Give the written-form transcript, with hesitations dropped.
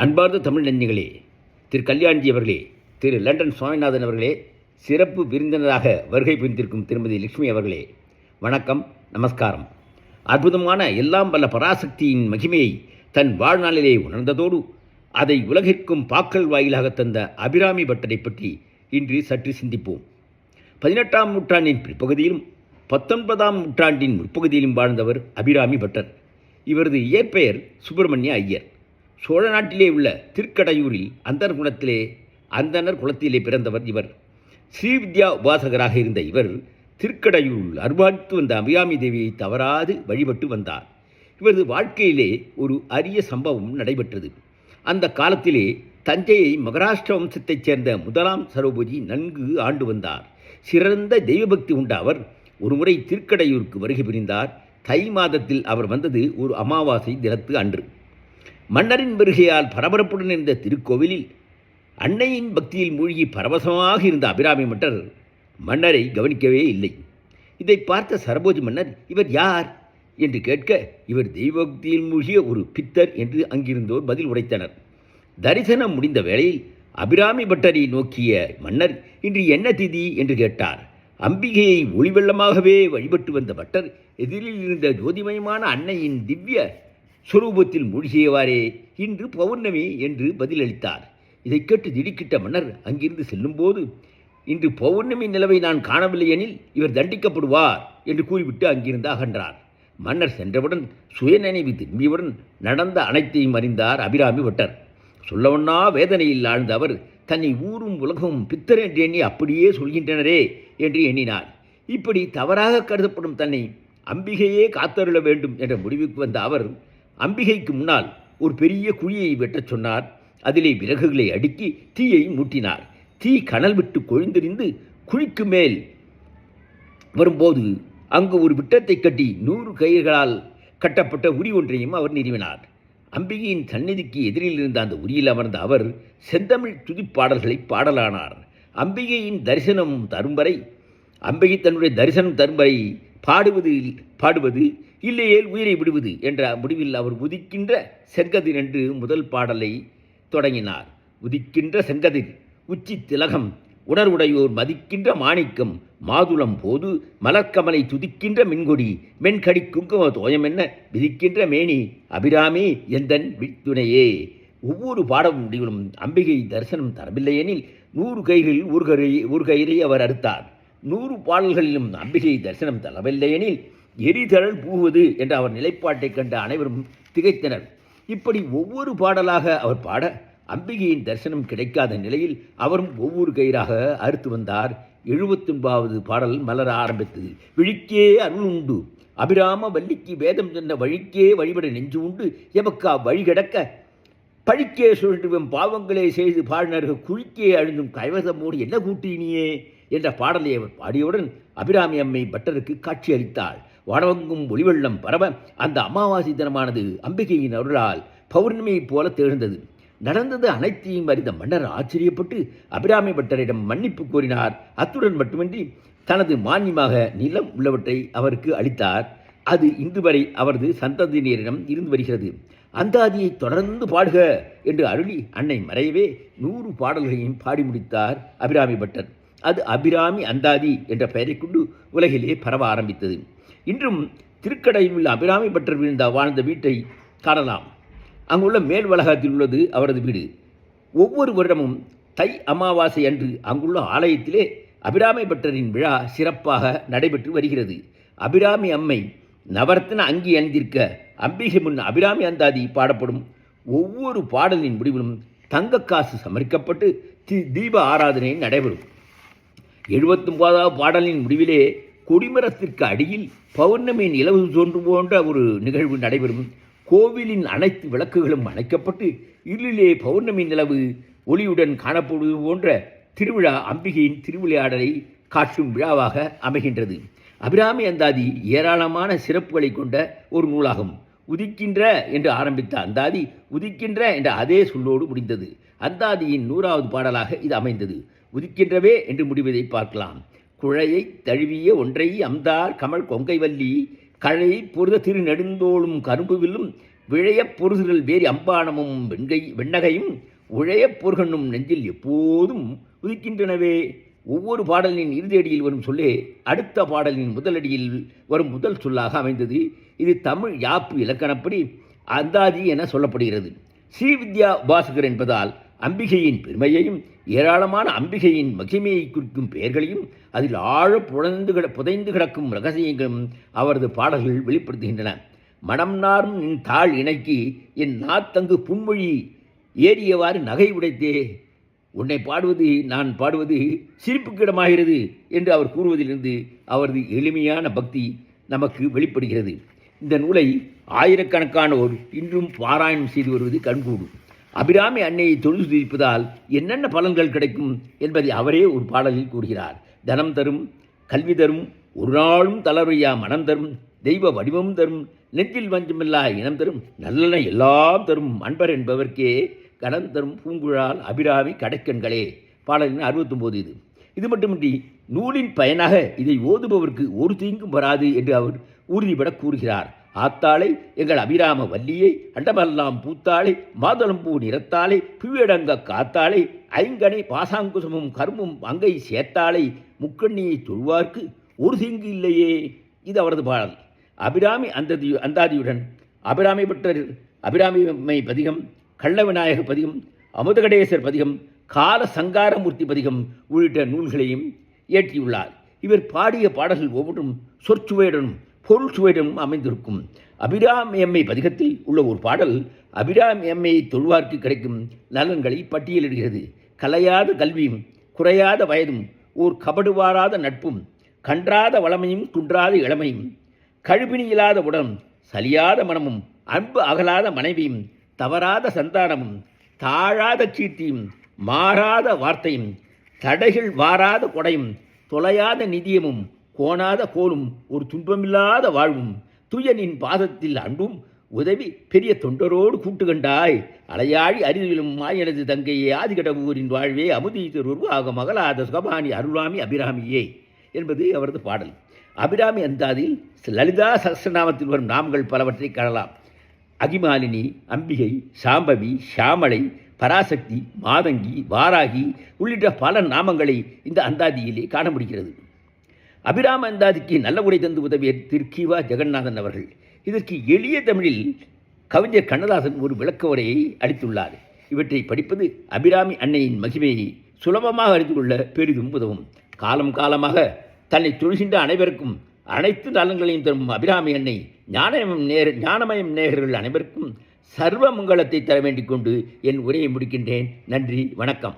அன்பார்ந்த தமிழ் நெஞ்சங்களே, திரு கல்யாண்ஜி அவர்களே, திரு லண்டன் சுவாமிநாதன் அவர்களே, சிறப்பு விருந்தினராக வருகை புரிந்திருக்கும் திருமதி லட்சுமி அவர்களே, வணக்கம், நமஸ்காரம். அற்புதமான எல்லாம் வல்ல பராசக்தியின் மகிமையை தன் வாழ்நாளிலே உணர்ந்ததோடு அதை உலகிற்கும் பாக்கள் வாயிலாக தந்த அபிராமி பட்டரை பற்றி இன்று சற்று சிந்திப்போம். 18ஆம் நூற்றாண்டின் பிற்பகுதியிலும் 19ஆம் நூற்றாண்டின் முற்பகுதியிலும் வாழ்ந்தவர் அபிராமி பட்டர். இவரது இயற்பெயர் சுப்பிரமணிய ஐயர். சோழ நாட்டிலே உள்ள திருக்கடையூரில் அந்தனர் குலத்திலே பிறந்தவர் இவர். ஸ்ரீவித்யா உபாசகராக இருந்த இவர் திருக்கடையூரில் அருள்பாலித்து வந்த அபிராமி தேவியை தவறாது வழிபட்டு வந்தார். இவரது வாழ்க்கையிலே ஒரு அரிய சம்பவம் நடைபெற்றது. அந்த காலத்திலே தஞ்சையை மகாராஷ்டிர வம்சத்தைச் சேர்ந்த முதலாம் சரோபதி நன்கு ஆண்டு வந்தார். சிறந்த தெய்வபக்தி உண்ட அவர் ஒருமுறை திருக்கடையூருக்கு வருகை புரிந்தார். தை மாதத்தில் அவர் வந்தது ஒரு அமாவாசை தினத்து அன்று. மன்னரின் வருகையால் பரபரப்புடன் இருந்த திருக்கோவிலில் அன்னையின் பக்தியில் மூழ்கி பரவசமாக இருந்த அபிராமி பட்டர் மன்னரை கவனிக்கவே இல்லை. இதை பார்த்த சரபோஜி மன்னர், இவர் யார் என்று கேட்க, இவர் தெய்வபக்தியில் மூழ்கிய ஒரு பித்தர் என்று அங்கிருந்தோர் பதில் உரைத்தனர். தரிசனம் முடிந்த வேளையில் அபிராமி பட்டரை நோக்கிய மன்னர், இன்று என்ன திதி என்று கேட்டார். அம்பிகையை ஒளிவெள்ளமாகவே வழிபட்டு வந்த பட்டர் எதிரில் இருந்த ஜோதிமயமான அன்னையின் திவ்ய சுரூபத்தில் மூழ்கியவாறே இன்று பௌர்ணமி என்று பதிலளித்தார். இதை கேட்டு திடுக்கிட்ட மன்னர் அங்கிருந்து செல்லும்போது, இன்று பௌர்ணமி நிலவை நான் காணவில்லை எனில் இவர் தண்டிக்கப்படுவார் என்று கூறிவிட்டு அங்கிருந்து அகன்றார். மன்னர் சென்றவுடன் சுயநினைவு திரும்பியவுடன் நடந்த அனைத்தையும் அறிந்தார் அபிராமி பட்டர். சொல்லவொன்னா வேதனையில் ஆழ்ந்த அவர் தன்னை ஊரும் உலகமும் பித்தர் என்று எண்ணி அப்படியே சொல்கின்றனரே என்று எண்ணினார். இப்படி தவறாக கருதப்படும் தன்னை அம்பிகையே காத்தருள வேண்டும் என்ற முடிவுக்கு வந்த அவர் அம்பிகைக்கு முன்னால் ஒரு பெரிய குழியை வெட்டச் சொன்னார். அதிலே விறகுகளை அடுக்கி தீயை மூட்டினார். தீ கனல் விட்டு கொழுந்தெறிந்து குழிக்கு மேல் வரும்போது அங்கு ஒரு விட்டத்தை கட்டி 100 கயிர்களால் கட்டப்பட்ட உரி ஒன்றையும் அவர் நிறுவினார். அம்பிகையின் சந்நிதிக்கு எதிரில் இருந்த அந்த உரியில் அமர்ந்த அவர் செந்தமிழ் துதிப்பாடல்களை பாடலானார். அம்பிகை தன்னுடைய தரிசனம் தரும் வரை பாடுவது இல்லையேல் உயிரை விடுவது என்ற முடிவில் அவர் உதிக்கின்ற செங்கதிர் என்று முதல் பாடலை தொடங்கினார். உதிக்கின்ற செங்கதிர் உச்சி திலகம் உணர்வுடையோர் மதிக்கின்ற மாணிக்கம் மாதுளம் போது மலர்கமலை துதிக்கின்ற மின்கொடி மென்கடி குங்கும தோயம் என்ன விதிக்கின்ற மேனி அபிராமி எந்தன் வித்துணையே. ஒவ்வொரு பாட முடிவிலும் அம்பிகை தரிசனம் தரவில்லையெனில் 100 கைகளில் ஒரு கயிறை அவர் அறுத்தார். 100 பாடல்களிலும் அம்பிகை தரிசனம் தரவில்லையெனில் எரிதழல் பூவது என்ற அவர் நிலைப்பாட்டைக் கண்ட அனைவரும் திகைத்தனர். இப்படி ஒவ்வொரு பாடலாக அவர் பாட அம்பிகையின் தரிசனம் கிடைக்காத நிலையில் அவரும் ஒவ்வொரு கயிறாக அறுத்து வந்தார். 79வது பாடல் மலர ஆரம்பித்தது. விழிக்கே அருள் உண்டு அபிராம வள்ளிக்கு வேதம் சென்ற வழிக்கே வழிபட நெஞ்சு உண்டு எமக்கா வழி கிடக்க பழிக்கே சுழற்றுவம் பாவங்களே செய்து பாடினர்கள் குழிக்கே அழுந்தும் கைவசமோடு என்ன கூட்டினியே என்ற பாடலை அவர் பாடியவுடன் அபிராமி அம்மை பட்டருக்கு காட்சி அளித்தாள். வானவெங்கும் ஒளிவெள்ளம் பரவ அந்த அமாவாசை தினமானது அம்பிகையின் அருளால் பௌர்ணமியைப் போல திகழ்ந்தது. நடந்தது அனைத்தையும் அறிந்த மன்னர் ஆச்சரியப்பட்டு அபிராமி பட்டரிடம் மன்னிப்பு கோரினார். அத்துடன் மட்டுமின்றி தனது மானியமாக நிலம் உள்ளவற்றை அவருக்கு அளித்தார். அது இன்று வரை அவரது சந்ததியினரிடம் இருந்து வருகிறது. அந்தாதியை தொடர்ந்து பாடுக என்று அருளி அன்னை மறையவே 100 பாடல்களையும் பாடி முடித்தார் அபிராமி பட்டர். அது அபிராமி அந்தாதி என்ற பெயரை கொண்டு உலகிலே பரவ ஆரம்பித்தது. இன்றும் திருக்கடையில் அபிராமி பட்டர் வாழ்ந்த வீட்டை காணலாம். அங்குள்ள மேல் வளாகத்தில் உள்ளது அவரது வீடு. ஒவ்வொரு வருடமும் தை அமாவாசை அன்று அங்குள்ள ஆலயத்திலே அபிராமி பட்டரின் விழா சிறப்பாக நடைபெற்று வருகிறது. அபிராமி அம்மை நவரத்ன அங்கி அணிந்திருக்க அம்பிகை முன் அபிராமி அந்தாதி பாடப்படும். ஒவ்வொரு பாடலின் முடிவிலும் தங்கக்காசு சமர்ப்பிக்கப்பட்டு தீப ஆராதனை நடைபெறும். 79வது பாடலின் முடிவிலே கொடிமரத்திற்கு அடியில் பௌர்ணமி நிலவு தோன்று போன்ற ஒரு நிகழ்வு நடைபெறும். கோவிலின் அனைத்து விளக்குகளும் அணைக்கப்பட்டு இருளிலே பௌர்ணமி நிலவு ஒளியுடன் காணப்படுவது போன்ற திருவிழா அம்பிகையின் திருவிளையாடலை காட்டும் விழாவாக அமைகின்றது. அபிராமி அந்தாதி ஏராளமான சிறப்புகளை கொண்ட ஒரு நூலாகும். உதிக்கின்ற என்று ஆரம்பித்த அந்தாதி உதிக்கின்ற என்ற அதே சொல்லோடு முடிந்தது. அந்தாதியின் 100வது பாடலாக இது அமைந்தது. உதிக்கின்றவே என்று முடிவதை பார்க்கலாம். குழையை தழுவிய ஒன்றை அம்தார் கமல் கொங்கை வள்ளி கழையை பொருத திரு நெடுந்தோளும் கரும்புவில்லும் விழையப் பொருதுகள் வேறு அம்பானமும் வெண்ணகையும் உழையப் பொருகனும் நெஞ்சில் எப்போதும் உதிக்கின்றனவே. ஒவ்வொரு பாடலின் இறுதியடியில் வரும் சொல்லே அடுத்த பாடலின் முதலடியில் வரும் முதல் சொல்லாக அமைந்தது. இது தமிழ் யாப்பு இலக்கணப்படி அந்தாதி என சொல்லப்படுகிறது. ஸ்ரீவித்யா உபாசகர் என்பதால் அம்பிகையின் பெருமையையும் ஏராளமான அம்பிகையின் மகிமையை குறிக்கும் பெயர்களையும் அதில் ஆழ புதைந்து கிடக்கும் ரகசியங்களும் அவரது பாடல்கள் வெளிப்படுத்துகின்றன. மனம் நாரும் நின் தாழ் இணைக்கு என் நாத்தங்கு புன்மொழி ஏறியவாறு நகை உடைத்தே. உன்னை பாடுவது நான் பாடுவது சிரிப்புக்கிடமாகிறது என்று அவர் கூறுவதிலிருந்து அவரது எளிமையான பக்தி நமக்கு வெளிப்படுகிறது. இந்த நூலை ஆயிரக்கணக்கானோர் இன்றும் பாராயணம் செய்து வருவது கண்கூடும். அபிராமி அன்னையை தொழுது துதிப்பதால் என்னென்ன பலன்கள் கிடைக்கும் என்பதை அவரே ஒரு பாடலில் கூறுகிறார். தனம் தரும், கல்வி தரும், ஒரு நாளும் தளர்வையா மனம் தரும், தெய்வ வடிவம் தரும், நெஞ்சில் வஞ்சமில்லா இனம் தரும், நல்லன எல்லாம் தரும் அன்பர் என்பவர்க்கே கடன் தரும் பூங்குழால் அபிராமி கடைக்கண்களே. பாடலின் 69 இது. இது மட்டுமின்றி நூலின் பயனாக இதை ஓதுபவருக்கு ஒரு தீங்கும் வராது என்று அவர் உறுதிபட கூறுகிறார். ஆத்தாளை எங்கள் அபிராம வல்லியை அண்டமெல்லாம் பூத்தாளை மாதளம்பூ நிறத்தாளை புவியடங்க காத்தாளை ஐங்கனை பாசாங்குசமும் கரும்பும் அங்கை சேர்த்தாளை முக்கண்ணியை தொழுவார்க்கு ஒரு தீங்கு இல்லையே. இது அவரது பாடல். அபிராமி அந்தாதியுடன் அபிராமி பட்டர் அபிராமி பதிகம், கள்ள விநாயக பதிகம், அமுதகடேசர் பதிகம், கால சங்காரமூர்த்தி பதிகம் உள்ளிட்ட நூல்களையும் இயற்றியுள்ளார். இவர் பாடிய பாடல்கள் ஒவ்வொன்றும் சொற்சுவையுடனும் பொருள் சுவையுடனும் அமைந்திருக்கும். அபிராமி அம்மை பதிகத்தில் உள்ள ஒரு பாடல் அபிராமி அம்மையை தொழுவார்க்கு கிடைக்கும் நலன்களை பட்டியலிடுகிறது. கலையாத கல்வியும் குறையாத வயதும் ஓர் கபடுவாராத நட்பும் கன்றாத வளமையும் குன்றாத இளமையும் கழுபினி இல்லாத உடலும் சலியாத மனமும் அன்பு அகலாத மனைவியும் தவறாத சந்தானமும் தாழாத கீர்த்தியும் மாறாத வார்த்தையும் தடைகள் வாராத கொடையும் தொலையாத நிதியமும் கோணாத கோலும் ஒரு துன்பமில்லாத வாழ்வும் துயனின் பாதத்தில் அன்பும் உதவி பெரிய தொண்டரோடு கூட்டுகண்டாய் அலையாழி அரிதிலும் மாயனது தங்கையே ஆதிகடவூரின் வாழ்வே அமுதீதொரு ஆக மகளாத சுகபாணி அருளாமி அபிராமியே என்பது அவரது பாடல். அபிராமி அந்தாதில் லலிதா சகஸ்ரநாமத்தில் வரும் நாமங்கள் பலவற்றை காணலாம். அகிமாலினி, அம்பிகை, சாம்பவி, ஷாமளை, பராசக்தி, மாதங்கி, வாராகி உள்ளிட்ட பல நாமங்களை இந்த அந்தாதியிலே காண முடிகிறது. அபிராம அந்தாதிக்கு நல்ல உரை தந்து உதவிய திரு கி.வா. ஜெகநாதன் அவர்கள். இதற்கு எளிய தமிழில் கவிஞர் கண்ணதாசன் ஒரு விளக்க உரையை அளித்துள்ளார். இவற்றை படிப்பது அபிராமி அன்னையின் மகிமையை சுலபமாக அறிந்து கொள்ள பெரிதும் உதவும். காலம் காலமாக தன்னை தொழுகின்ற அனைவருக்கும் அனைத்து நலன்களையும் தரும் அபிராமி அன்னை ஞானமயம் நேயர்கள் அனைவருக்கும் சர்வ மங்களத்தை தர வேண்டிக் கொண்டு என் உரையை முடிக்கின்றேன். நன்றி, வணக்கம்.